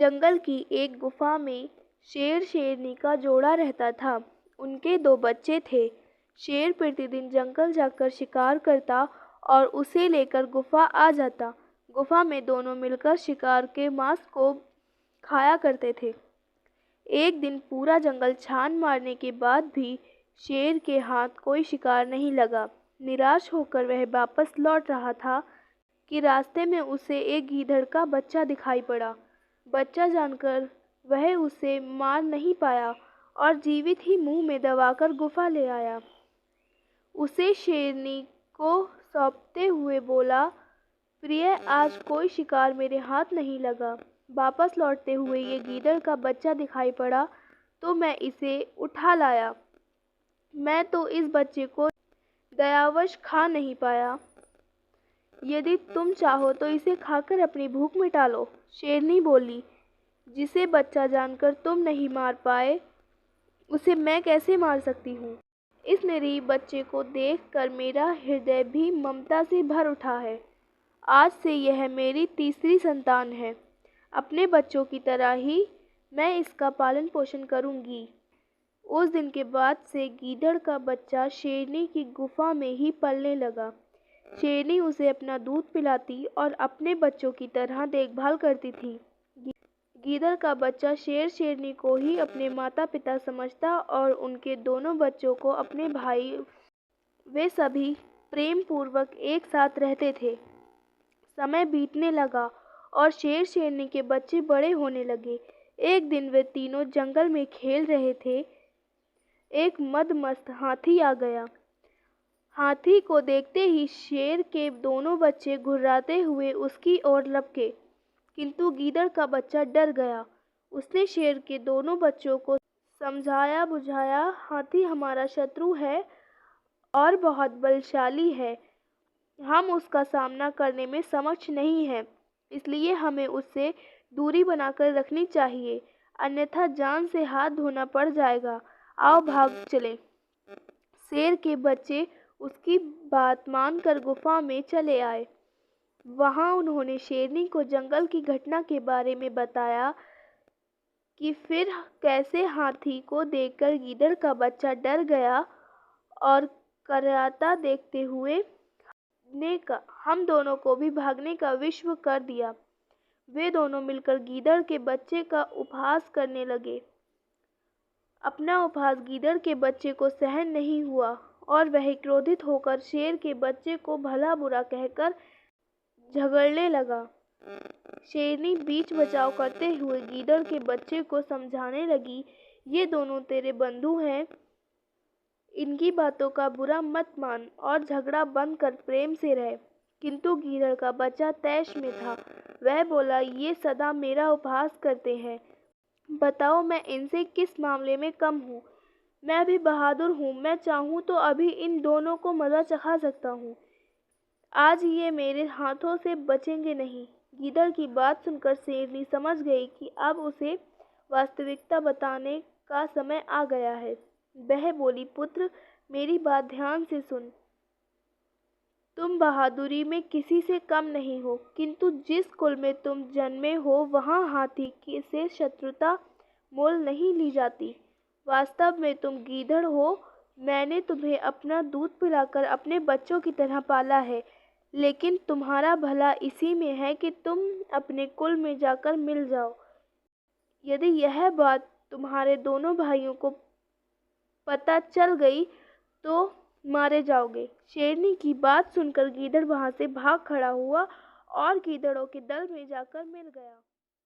जंगल की एक गुफा में शेर शेरनी का जोड़ा रहता था। उनके दो बच्चे थे। शेर प्रतिदिन जंगल जाकर शिकार करता और उसे लेकर गुफा आ जाता। गुफा में दोनों मिलकर शिकार के मांस को खाया करते थे। एक दिन पूरा जंगल छान मारने के बाद भी शेर के हाथ कोई शिकार नहीं लगा। निराश होकर वह वापस लौट रहा था कि रास्ते में उसे एक गीदड़ का बच्चा दिखाई पड़ा। बच्चा जानकर वह उसे मार नहीं पाया और जीवित ही मुंह में दबाकर गुफा ले आया। उसे शेरनी को सौंपते हुए बोला, प्रिय, आज कोई शिकार मेरे हाथ नहीं लगा। वापस लौटते हुए ये गीदड़ का बच्चा दिखाई पड़ा तो मैं इसे उठा लाया। मैं तो इस बच्चे को दयावश खा नहीं पाया। यदि तुम चाहो तो इसे खाकर अपनी भूख मिटा लो। शेरनी बोली, जिसे बच्चा जानकर तुम नहीं मार पाए, उसे मैं कैसे मार सकती हूँ। इस निरीह बच्चे को देखकर मेरा हृदय भी ममता से भर उठा है। आज से यह मेरी तीसरी संतान है। अपने बच्चों की तरह ही मैं इसका पालन पोषण करूँगी। उस दिन के बाद से गीदड़ का बच्चा शेरनी की गुफा में ही पलने लगा। शेरनी उसे अपना दूध पिलाती और अपने बच्चों की तरह देखभाल करती थी। गीदड़ का बच्चा शेर शेरनी को ही अपने माता पिता समझता और उनके दोनों बच्चों को अपने भाई। वे सभी प्रेम पूर्वक एक साथ रहते थे। समय बीतने लगा और शेर शेरनी के बच्चे बड़े होने लगे। एक दिन वे तीनों जंगल में खेल रहे थे। एक मदमस्त हाथी आ गया। हाथी को देखते ही शेर के दोनों बच्चे घुर्राते हुए उसकी ओर लपके, किंतु गीदड़ का बच्चा डर गया। उसने शेर के दोनों बच्चों को समझाया बुझाया, हाथी हमारा शत्रु है और बहुत बलशाली है। हम उसका सामना करने में समक्ष नहीं हैं, इसलिए हमें उससे दूरी बनाकर रखनी चाहिए, अन्यथा जान से हाथ धोना पड़ जाएगा। आओ भाग चलें। शेर के बच्चे उसकी बात मानकर गुफा में चले आए। वहां उन्होंने शेरनी को जंगल की घटना के बारे में बताया कि फिर कैसे हाथी को देखकर गीदड़ का बच्चा डर गया और कराता देखते हुए ने का हम दोनों को भी भागने का विश्व कर दिया। वे दोनों मिलकर गीदड़ के बच्चे का उपहास करने लगे। अपना उपहास गीदड़ के बच्चे को सहन नहीं हुआ और वह क्रोधित होकर शेर के बच्चे को भला बुरा कहकर झगड़ने लगा। शेरनी बीच बचाव करते हुए गीदड़ के बच्चे को समझाने लगी, ये दोनों तेरे बंधु हैं, इनकी बातों का बुरा मत मान और झगड़ा बंद कर प्रेम से रह। किंतु गीदड़ का बच्चा तैश में था। वह बोला, ये सदा मेरा उपहास करते हैं। बताओ मैं इनसे किस मामले में कम हूँ। मैं भी बहादुर हूँ। मैं चाहूँ तो अभी इन दोनों को मज़ा चखा सकता हूँ। आज ये मेरे हाथों से बचेंगे नहीं। गीदड़ की बात सुनकर शेरनी समझ गई कि अब उसे वास्तविकता बताने का समय आ गया है। वह बोली, पुत्र, मेरी बात ध्यान से सुन। तुम बहादुरी में किसी से कम नहीं हो, किंतु जिस कुल में तुम जन्मे हो वहाँ हाथी की से शत्रुता मोल नहीं ली जाती। वास्तव में तुम गीदड़ हो। मैंने तुम्हें अपना दूध पिलाकर अपने बच्चों की तरह पाला है, लेकिन तुम्हारा भला इसी में है कि तुम अपने कुल में जाकर मिल जाओ। यदि यह बात तुम्हारे दोनों भाइयों को पता चल गई तो मारे जाओगे। शेरनी की बात सुनकर गीदड़ वहां से भाग खड़ा हुआ और गीदड़ों के दल में जाकर मिल गया।